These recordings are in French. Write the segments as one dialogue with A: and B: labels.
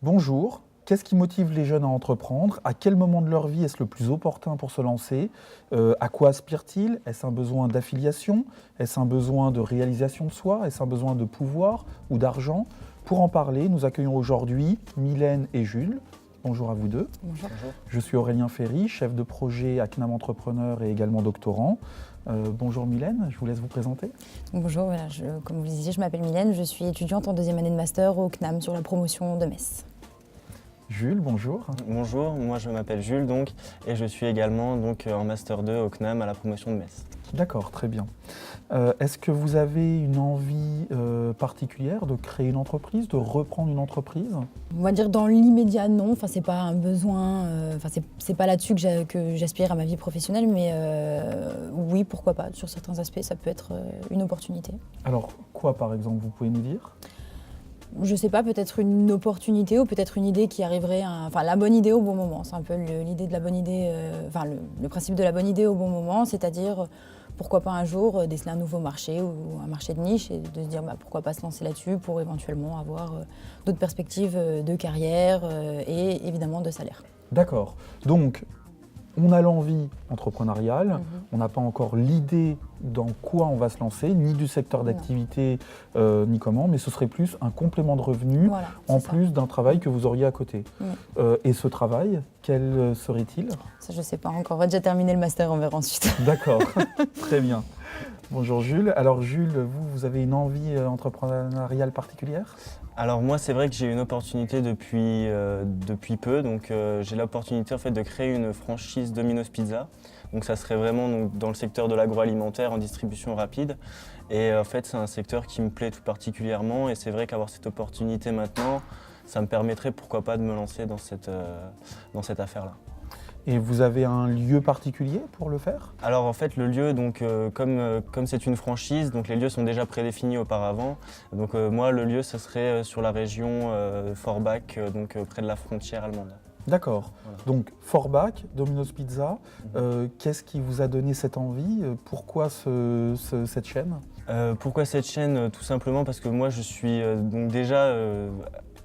A: Bonjour, qu'est-ce qui motive les jeunes à entreprendre? À quel moment de leur vie est-ce le plus opportun pour se lancer? À quoi aspirent-ils? Est-ce un besoin d'affiliation? Est-ce un besoin de réalisation de soi? Est-ce un besoin de pouvoir ou d'argent? Pour en parler, nous accueillons aujourd'hui Mylène et Jules. Bonjour à vous deux.
B: Bonjour.
A: Je suis Aurélien Ferry, chef de projet à CNAM Entrepreneur et également doctorant. Bonjour Mylène, je vous laisse vous présenter.
B: Bonjour, voilà, comme vous le disiez, je m'appelle Mylène, je suis étudiante en deuxième année de master au CNAM sur la promotion de Metz.
A: Jules, bonjour.
C: Bonjour, moi je m'appelle Jules et je suis également en Master 2 au CNAM à la promotion de Metz.
A: D'accord, très bien. Est-ce que vous avez une envie particulière de créer une entreprise, de reprendre une entreprise?
B: On va dire dans l'immédiat non, enfin c'est pas un besoin, c'est pas là-dessus que j'aspire à ma vie professionnelle, mais oui, pourquoi pas, sur certains aspects ça peut être une opportunité.
A: Alors quoi par exemple, vous pouvez nous dire?
B: Je sais pas, peut-être une opportunité ou peut-être une idée qui arriverait, la bonne idée au bon moment. C'est un peu l'idée de la bonne idée, le principe de la bonne idée au bon moment, c'est-à-dire pourquoi pas un jour déceler un nouveau marché ou un marché de niche et de se dire pourquoi pas se lancer là-dessus pour éventuellement avoir d'autres perspectives de carrière et évidemment de salaire.
A: D'accord, donc on a l'envie entrepreneuriale, on n'a pas encore l'idée dans quoi on va se lancer, ni du secteur d'activité, ni comment, mais ce serait plus un complément de revenu en plus d'un travail que vous auriez à côté. Et ce travail, quel serait-il?
B: Ça, je ne sais pas encore, on va déjà terminer le master, on verra ensuite.
A: D'accord, très bien. Bonjour Jules. Alors Jules, vous avez une envie entrepreneuriale particulière?
C: Alors moi c'est vrai que j'ai une opportunité depuis peu, j'ai l'opportunité en fait de créer une franchise Domino's Pizza. Donc ça serait vraiment dans le secteur de l'agroalimentaire en distribution rapide. Et en fait c'est un secteur qui me plaît tout particulièrement et c'est vrai qu'avoir cette opportunité maintenant, ça me permettrait pourquoi pas de me lancer dans cette affaire-là.
A: Et vous avez un lieu particulier pour le faire?
C: Alors en fait le lieu, comme c'est une franchise, donc les lieux sont déjà prédéfinis auparavant. Donc moi le lieu ce serait sur la région Forbach, près de la frontière allemande.
A: D'accord.
C: Voilà.
A: Donc Forbach, Domino's Pizza, qu'est-ce qui vous a donné cette envie? Pourquoi cette chaîne?
C: Pourquoi cette chaîne? Tout simplement parce que moi je suis déjà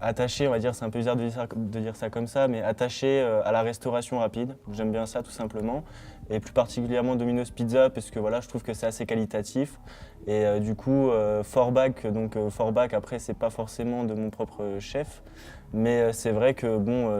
C: attaché, on va dire, c'est un peu bizarre de dire ça comme ça, mais attaché à la restauration rapide. J'aime bien ça tout simplement. Et plus particulièrement Domino's Pizza parce que voilà, je trouve que c'est assez qualitatif. Et du coup, Forbach, Forbach après c'est pas forcément de mon propre chef, mais c'est vrai que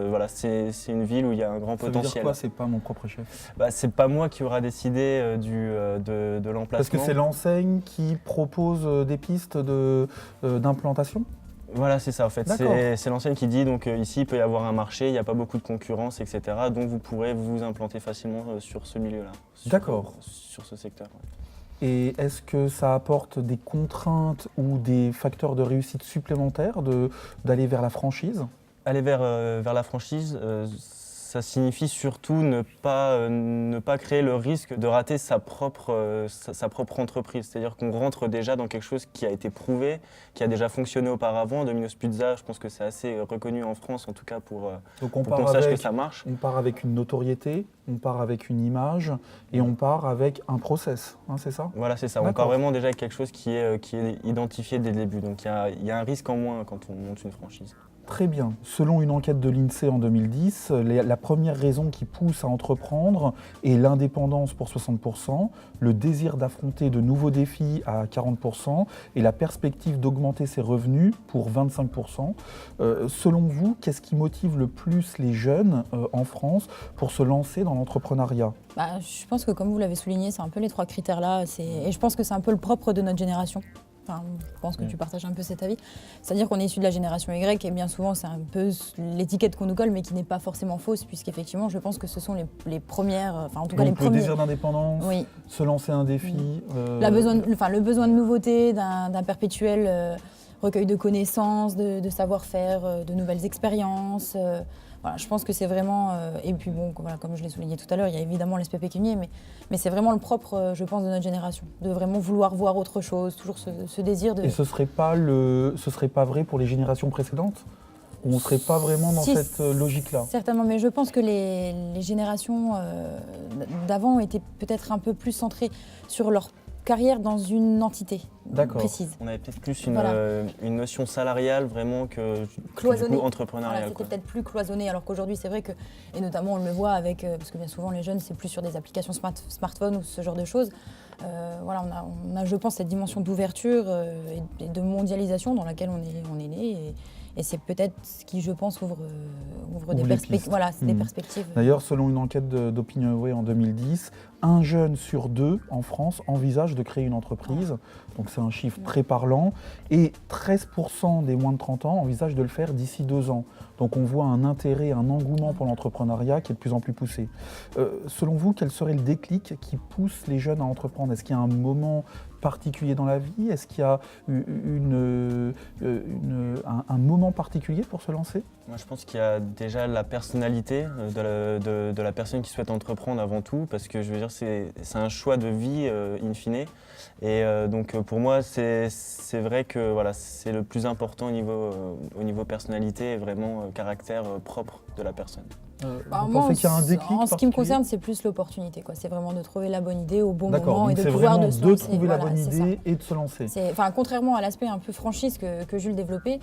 C: voilà, c'est une ville où il y a un grand potentiel.
A: Ça veut dire quoi, c'est pas mon propre chef?
C: C'est pas moi qui aura décidé de l'emplacement.
A: Parce que c'est l'enseigne qui propose des pistes d'implantation?
C: Voilà, c'est ça en fait. C'est l'enseigne qui dit ici il peut y avoir un marché, il n'y a pas beaucoup de concurrence, etc. Donc vous pourrez vous implanter facilement sur ce milieu-là.
A: D'accord.
C: Sur ce secteur. Ouais.
A: Et est-ce que ça apporte des contraintes ou des facteurs de réussite supplémentaires d'aller vers la franchise?
C: Aller vers la franchise, ça signifie surtout ne pas créer le risque de rater sa propre entreprise. C'est-à-dire qu'on rentre déjà dans quelque chose qui a été prouvé, qui a déjà fonctionné auparavant. Domino's Pizza, je pense que c'est assez reconnu en France, en tout cas pour qu'on sache que ça marche.
A: On part avec une notoriété, on part avec une image et on part avec un process, c'est ça?
C: Voilà, c'est ça. On part vraiment déjà avec quelque chose qui est identifié dès le début. Donc il y a un risque en moins quand on monte une franchise.
A: Très bien. Selon une enquête de l'INSEE en 2010, la première raison qui pousse à entreprendre est l'indépendance pour 60%, le désir d'affronter de nouveaux défis à 40% et la perspective d'augmenter ses revenus pour 25%. Selon vous, qu'est-ce qui motive le plus les jeunes en France pour se lancer dans l'entrepreneuriat?
B: Je pense que comme vous l'avez souligné, c'est un peu les trois critères-là. Et je pense que c'est un peu le propre de notre génération. Je pense que tu partages un peu cet avis. C'est-à-dire qu'on est issu de la génération Y et bien souvent c'est un peu l'étiquette qu'on nous colle mais qui n'est pas forcément fausse puisqu'effectivement je pense que ce sont les premières, les premiers.
A: Le désir d'indépendance, se lancer un défi.
B: Le besoin de nouveauté, d'un perpétuel recueil de connaissances, de savoir-faire, de nouvelles expériences. Voilà, je pense que c'est vraiment, et puis comme je l'ai souligné tout à l'heure, il y a évidemment l'aspect pécunier, mais c'est vraiment le propre, je pense, de notre génération, de vraiment vouloir voir autre chose, toujours ce désir de...
A: Et ce serait pas vrai pour les générations précédentes? On ne serait pas vraiment dans
B: Si,
A: cette logique-là.
B: Certainement, mais je pense que les générations d'avant étaient peut-être un peu plus centrées sur leur carrière dans une entité précise.
C: On avait peut-être plus une,
B: Voilà.
C: Une notion salariale vraiment que
B: Cloisonnée.
C: du coup
B: Voilà,
C: entrepreneuriale.
B: c'était
C: quoi.
B: peut-être plus cloisonné, alors qu'aujourd'hui c'est vrai que, et notamment on le voit avec, parce que bien souvent les jeunes c'est plus sur des applications smartphone ou ce genre de choses. Voilà, on a, je pense, cette dimension d'ouverture et de mondialisation dans laquelle on est né. Et c'est peut-être ce qui, je pense, ouvre des
A: les
B: perspectives.
A: pistes.
B: Voilà, c'est des perspectives.
A: D'ailleurs, selon une enquête d'OpinionWay en 2010, un jeune sur deux en France envisage de créer une entreprise. Donc c'est un chiffre très parlant. Et 13% des moins de 30 ans envisagent de le faire d'ici 2 ans. Donc on voit un intérêt, un engouement pour l'entrepreneuriat qui est de plus en plus poussé. Selon vous, quel serait le déclic qui pousse les jeunes à entreprendre? Est-ce qu'il y a un moment particulier dans la vie? Est-ce qu'il y a un moment particulier pour se lancer?
C: Moi, je pense qu'il y a déjà la personnalité de la personne qui souhaite entreprendre avant tout, parce que je veux dire, c'est un choix de vie in fine. Et donc pour moi, c'est vrai que voilà, c'est le plus important au niveau personnalité et vraiment caractère propre de la personne.
A: Vous pensez qu'il y a un déclic
B: En ce qui me
A: particulier?
B: concerne, c'est plus l'opportunité. C'est vraiment de trouver la bonne idée au bon
A: D'accord,
B: moment et
A: donc
B: de
A: c'est
B: pouvoir
A: vraiment
B: se
A: de
B: lancer.
A: trouver la
B: Voilà,
A: bonne
B: c'est ça.
A: idée et de se lancer.
B: Contrairement à l'aspect un peu franchise que Jules développait,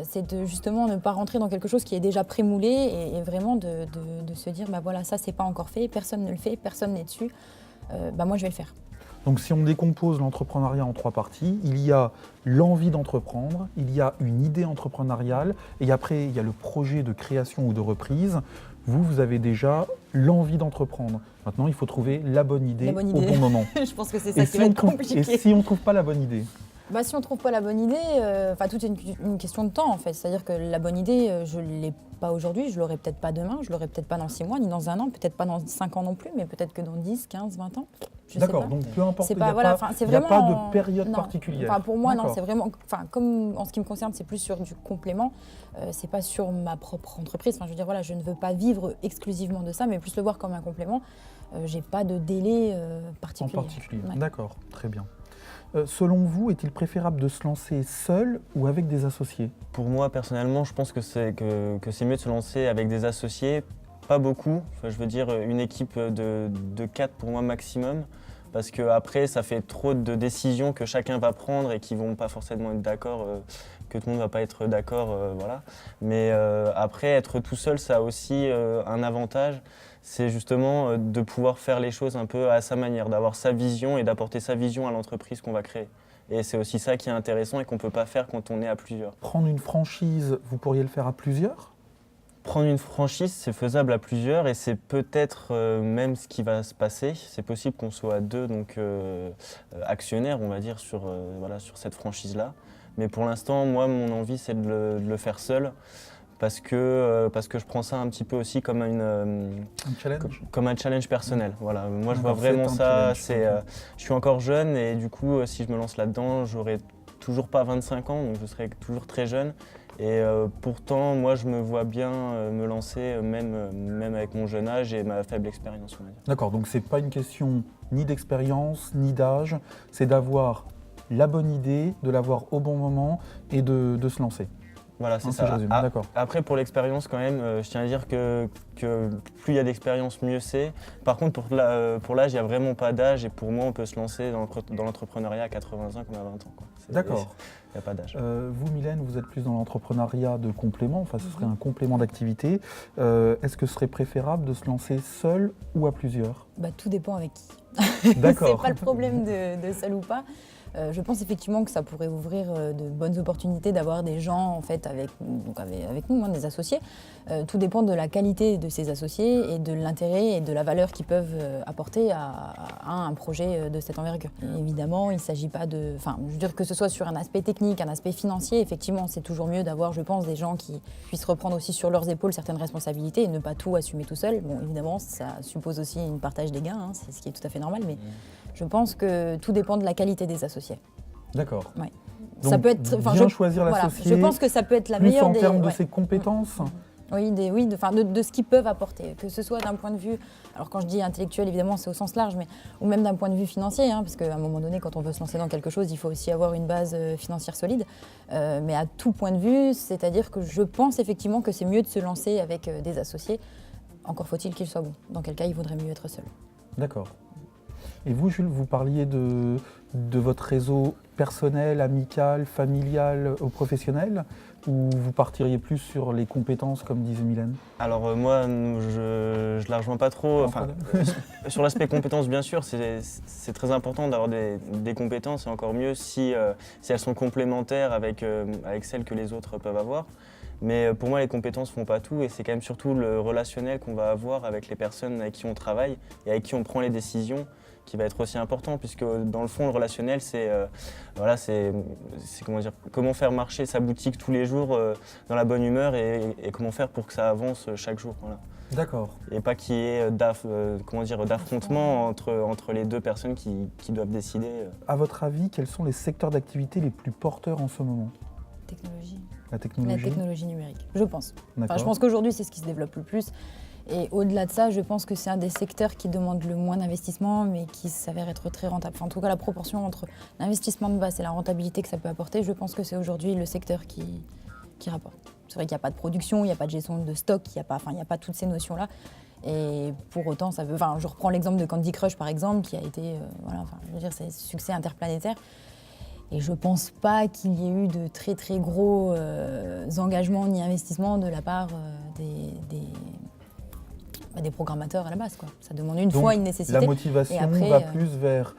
B: c'est de justement ne pas rentrer dans quelque chose qui est déjà prémoulé et vraiment de se dire, bah voilà, ça c'est pas encore fait, personne ne le fait, personne n'est dessus, bah moi je vais le faire.
A: Donc si on décompose l'entrepreneuriat en 3 parties, il y a l'envie d'entreprendre, il y a une idée entrepreneuriale et après il y a le projet de création ou de reprise. Vous avez déjà l'envie d'entreprendre. Maintenant, il faut trouver la bonne idée au bon moment.
B: Je pense que c'est ça qui va être compliqué.
A: Et si on ne trouve pas la bonne idée?
B: Bah, si on ne trouve pas la bonne idée, tout est une question de temps en fait. C'est-à-dire que la bonne idée, je ne l'ai pas aujourd'hui, je ne l'aurai peut-être pas demain, je ne l'aurai peut-être pas dans 6 mois, ni dans 1 an, peut-être pas dans 5 ans non plus, mais peut-être que dans 10, 15, 20 ans.
A: D'accord, donc peu importe, il n'y a,
B: voilà,
A: pas de période particulière.
B: Pour moi, non, c'est vraiment, comme en ce qui me concerne, c'est plus sur du complément, c'est pas sur ma propre entreprise. Je veux dire, voilà, je ne veux pas vivre exclusivement de ça, mais plus le voir comme un complément. J'ai pas de délai particulier.
A: En particulier,
B: Ouais.
A: D'accord, très bien. Selon vous, est-il préférable de se lancer seul ou avec des associés?
C: Pour moi, personnellement, je pense que c'est mieux de se lancer avec des associés. Pas beaucoup, je veux dire une équipe de 4 pour moi maximum, parce qu'après ça fait trop de décisions que chacun va prendre et qui vont pas forcément être d'accord, que tout le monde va pas être d'accord, voilà. Mais après, être tout seul, ça a aussi un avantage, c'est justement de pouvoir faire les choses un peu à sa manière, d'avoir sa vision et d'apporter sa vision à l'entreprise qu'on va créer. Et c'est aussi ça qui est intéressant et qu'on ne peut pas faire quand on est à plusieurs.
A: Prendre une franchise, vous pourriez le faire à plusieurs?
C: Prendre une franchise, c'est faisable à plusieurs et c'est peut-être même ce qui va se passer. C'est possible qu'on soit à 2 donc, actionnaires, on va dire, sur cette franchise-là. Mais pour l'instant, moi, mon envie, c'est de le faire seul parce que je prends ça un petit peu aussi comme comme un challenge personnel. Voilà. Moi, je vois vraiment ça. Je suis encore jeune et du coup, si je me lance là-dedans, j'aurai toujours pas 25 ans, donc je serai toujours très jeune. Et pourtant, moi, je me vois bien me lancer, même avec mon jeune âge et ma faible expérience, on va dire.
A: D'accord, donc c'est pas une question ni d'expérience, ni d'âge, c'est d'avoir la bonne idée, de l'avoir au bon moment et de se lancer.
C: Voilà, c'est
A: ça. D'accord.
C: Après, pour l'expérience, quand même, je tiens à dire que plus il y a d'expérience, mieux c'est. Par contre, pour l'âge, il n'y a vraiment pas d'âge et pour moi, on peut se lancer dans l'entrepreneuriat à 80 ans comme à 20 ans.
A: D'accord.
C: Il n'y a pas d'âge.
A: Vous, Mylène, vous êtes plus dans l'entrepreneuriat de complément, ce serait un complément d'activité. Est-ce que ce serait préférable de se lancer seul ou à plusieurs?
B: Tout dépend avec qui.
A: D'accord.
B: C'est pas le problème de seul ou pas. Je pense effectivement que ça pourrait ouvrir de bonnes opportunités d'avoir des gens en fait, avec nous, des associés. Tout dépend de la qualité de ces associés et de l'intérêt et de la valeur qu'ils peuvent apporter à un projet de cette envergure. Et évidemment, il ne s'agit pas de... je veux dire que ce soit sur un aspect technique, un aspect financier, effectivement, c'est toujours mieux d'avoir, je pense, des gens qui puissent reprendre aussi sur leurs épaules certaines responsabilités et ne pas tout assumer tout seul. Bon, évidemment, ça suppose aussi une partage des gains, c'est ce qui est tout à fait normal, mais je pense que tout dépend de la qualité des associés.
A: D'accord.
B: Ouais.
A: Donc,
B: ça peut être,
A: bien choisir l'associé.
B: Je pense que ça peut être la
A: plus
B: meilleure
A: en
B: des...
A: termes de ses compétences
B: Oui, de ce qu'ils peuvent apporter, que ce soit d'un point de vue, alors quand je dis intellectuel, évidemment, c'est au sens large, mais ou même d'un point de vue financier, parce qu'à un moment donné, quand on veut se lancer dans quelque chose, il faut aussi avoir une base financière solide. Mais à tout point de vue, c'est-à-dire que je pense effectivement que c'est mieux de se lancer avec des associés. Encore faut-il qu'ils soient bons. Dans quel cas, il vaudrait mieux être seul.
A: D'accord. Et vous, Jules, vous parliez de votre réseau personnel, amical, familial ou professionnel, ou vous partiriez plus sur les compétences, comme disait Mylène?
C: Alors moi, je la rejoins pas trop. Enfin, sur l'aspect compétences, bien sûr, c'est très important d'avoir des compétences, et encore mieux si elles sont complémentaires avec celles que les autres peuvent avoir. Mais pour moi, les compétences font pas tout, et c'est quand même surtout le relationnel qu'on va avoir avec les personnes avec qui on travaille et avec qui on prend les décisions qui va être aussi important, puisque dans le fond, le relationnel, c'est comment faire marcher sa boutique tous les jours dans la bonne humeur, et comment faire pour que ça avance chaque jour. Voilà.
A: D'accord.
C: Et pas qu'il y ait d'affrontement entre les deux personnes qui doivent décider.
A: À votre avis, quels sont les secteurs d'activité les plus porteurs en ce moment?
B: Technologie.
A: La technologie?
B: La technologie numérique, je pense.
A: D'accord.
B: Je pense qu'aujourd'hui, c'est ce qui se développe le plus. Et au-delà de ça, je pense que c'est un des secteurs qui demande le moins d'investissement, mais qui s'avère être très rentable. Enfin, en tout cas, la proportion entre l'investissement de base et la rentabilité que ça peut apporter, je pense que c'est aujourd'hui le secteur qui rapporte. C'est vrai qu'il n'y a pas de production, il n'y a pas de gestion de stock, il n'y a pas toutes ces notions-là. Et pour autant, je reprends l'exemple de Candy Crush, par exemple, qui a été, c'est un succès interplanétaire. Et je ne pense pas qu'il y ait eu de très très gros engagements ni investissements de la part des programmateurs à la base, quoi. Ça demande une fois une nécessité.
A: La motivation va plus vers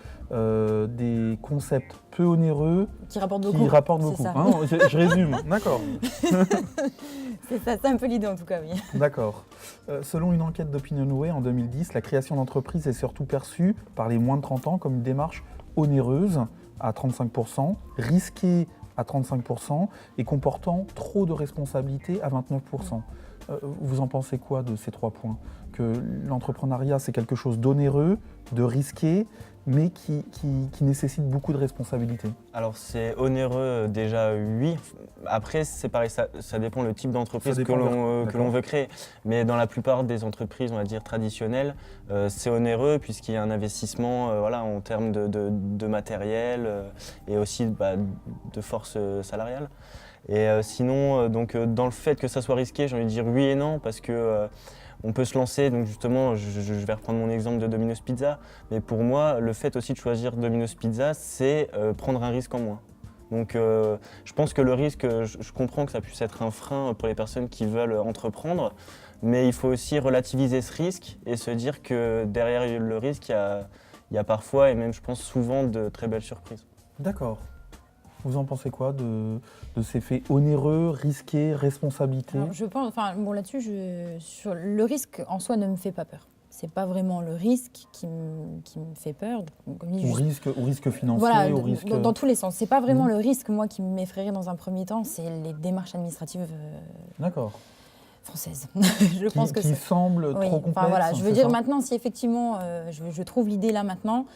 A: des concepts peu onéreux
B: qui rapportent beaucoup.
A: Je résume, d'accord.
B: C'est un peu l'idée en tout cas, oui.
A: D'accord. Selon une enquête d'Opinionway en 2010, la création d'entreprise est surtout perçue par les moins de 30 ans comme une démarche onéreuse à 35%, risquée à 35% et comportant trop de responsabilités à 29%. Vous en pensez quoi de ces 3 points? Que l'entrepreneuriat, c'est quelque chose d'onéreux, de risqué, mais qui nécessite beaucoup de responsabilités?
C: Alors c'est onéreux déjà, oui. Après c'est pareil, ça dépend le type d'entreprise que l'on veut créer. Mais dans la plupart des entreprises, on va dire traditionnelles, c'est onéreux puisqu'il y a un investissement en termes de matériel et aussi de force salariale. Et sinon, dans le fait que ça soit risqué, j'ai envie de dire oui et non, parce que on peut se lancer, donc justement, je vais reprendre mon exemple de Domino's Pizza, mais pour moi, le fait aussi de choisir Domino's Pizza, c'est prendre un risque en moins. Donc je pense que le risque, je comprends que ça puisse être un frein pour les personnes qui veulent entreprendre, mais il faut aussi relativiser ce risque et se dire que derrière le risque, il y a parfois, et même je pense souvent, de très belles surprises.
A: D'accord. Vous en pensez quoi de ces faits onéreux, risqués, responsabilité?
B: Alors, je pense, là-dessus, sur le risque en soi ne me fait pas peur. C'est pas vraiment le risque qui me fait peur.
A: Risque financier,
B: voilà,
A: risque...
B: dans tous les sens. C'est pas vraiment le risque, moi, qui m'effraierait dans un premier temps, c'est les démarches administratives françaises. Je pense que
A: qui semblent trop complexes.
B: Je veux dire, maintenant, si effectivement je trouve l'idée là maintenant,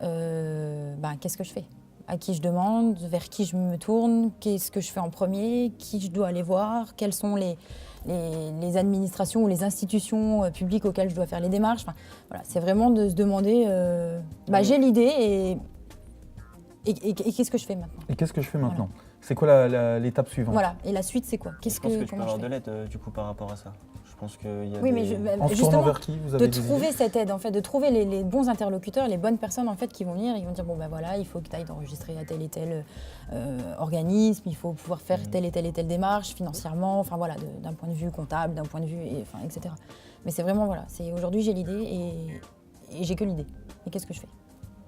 B: qu'est-ce que je fais? À qui je demande, vers qui je me tourne, qu'est-ce que je fais en premier, qui je dois aller voir, quelles sont les administrations ou les institutions publiques auxquelles je dois faire les démarches. C'est vraiment de se demander, j'ai l'idée et qu'est-ce que je fais maintenant?
A: Et qu'est-ce que je fais maintenant? C'est quoi l'étape suivante?
B: Voilà, et la suite c'est quoi?
C: Je pense que tu peux avoir de l'aide du coup par rapport à ça. Je pense qu'il y a
A: en se tournant vers qui vous avez
B: de trouver cette aide, en fait, de trouver les bons interlocuteurs, les bonnes personnes en fait qui vont venir, ils vont dire il faut que tu ailles t'enregistrer à tel et tel organisme, il faut pouvoir faire telle et telle démarche financièrement, d'un point de vue comptable, d'un point de vue, etc. Mais c'est vraiment aujourd'hui j'ai l'idée et j'ai que l'idée. Et qu'est-ce que je fais?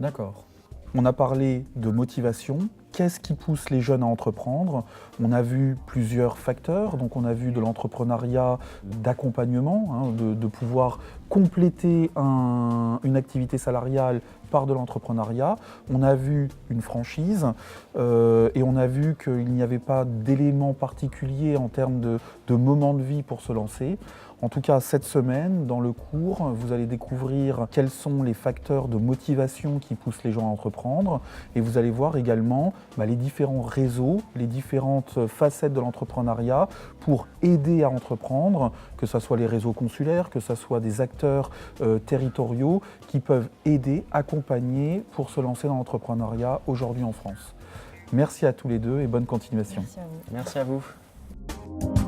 A: D'accord. On a parlé de motivation. Qu'est-ce qui pousse les jeunes à entreprendre? On a vu plusieurs facteurs. Donc on a vu de l'entrepreneuriat d'accompagnement, de pouvoir compléter une activité salariale par de l'entrepreneuriat. On a vu une franchise et on a vu qu'il n'y avait pas d'éléments particuliers en termes de moments de vie pour se lancer. En tout cas, cette semaine, dans le cours, vous allez découvrir quels sont les facteurs de motivation qui poussent les gens à entreprendre et vous allez voir également les différents réseaux, les différentes facettes de l'entrepreneuriat pour aider à entreprendre, que ce soit les réseaux consulaires, que ce soit des acteurs territoriaux qui peuvent aider, accompagner pour se lancer dans l'entrepreneuriat aujourd'hui en France. Merci à tous les deux et bonne continuation.
B: Merci à vous.
C: Merci à vous.